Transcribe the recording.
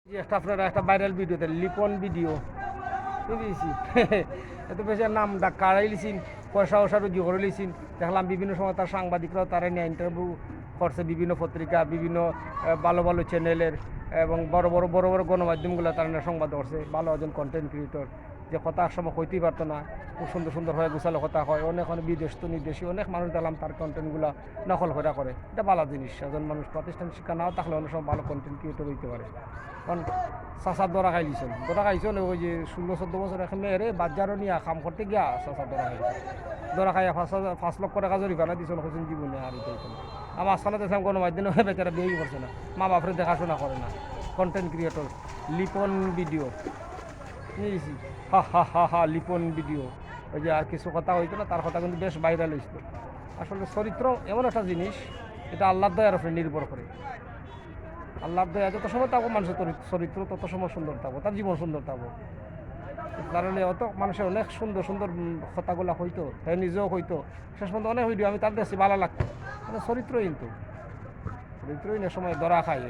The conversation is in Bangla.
যে একটা আপনারা একটা ভাইরাল ভিডিওতে লিপন ভিডিও বুঝেছি এত বেশি নাম ডাক কাড়াই লিছেন পয়সা ওসা রুজি করে লিছেন দেখলাম বিভিন্ন সময় তার সাংবাদিকরাও তারা নিয়ে ইন্টারভিউ করছে বিভিন্ন পত্রিকা বিভিন্ন ভালো ভালো চ্যানেলের এবং বড় বড় গণমাধ্যমগুলো তারা নিয়ে সংবাদ করছে ভালো একজন কন্টেন্ট ক্রিয়েটর যে কথা একসময় হইতেই পারতো না খুব সুন্দর সুন্দর হয় গোছালো কথা হয় অনেক অনেক বিদেশ তো নির্দেশী অনেক মানুষ দেখলাম তার কন্টেন্টগুলো নকল করে এটা ভালো জিনিস একজন মানুষ প্রতিষ্ঠান শিক্ষা নাও থাকলে অনেক সময় ভালো কন্টেন্ট ক্রিয়েটর হইতে পারে কারণ চাচার দরা খাইলিছেন দরা খাইছেন ওই যে 16-14 বছর এখন মেয়েরে বাজারও নিয়ে কাম করতে গিয়া চাচার দরা খাইছে দরা খাইয়া 5 লক্ষ টাকা জরিমানা দিয়েছেন হচ্ছেন জীবনে আর এটা আমার আসলে দেখলাম কোনো মাধ্যমে বেচারা বিয়েই করছে না মা বাপরে দেখাশোনা করে না কন্টেন্ট ক্রিয়েটর লিপন ভিডিও নিয়েছি হা হা হা হা লিপন ভিডিও ওই যে আর কিছু কথা হইতো না তার কথা কিন্তু বেশ ভাইরাল হয়েছিল আসলে চরিত্র এমন একটা জিনিস এটা আল্লাহর দয়ার উপরে নির্ভর করে আল্লাহর দয়া যত সময় থাকবো মানুষের চরিত্র তত সময় সুন্দর থাকবো তার জীবন সুন্দর থাকবো কারণে অত মানুষের অনেক সুন্দর সুন্দর কথাগুলো হইতো তাই নিজেও হইতো শেষ পর্যন্ত অনেক ভিডিও আমি তার দেশে ভালো লাগতো মানে চরিত্রহীন তো চরিত্রহীনের সময় ধরা খাই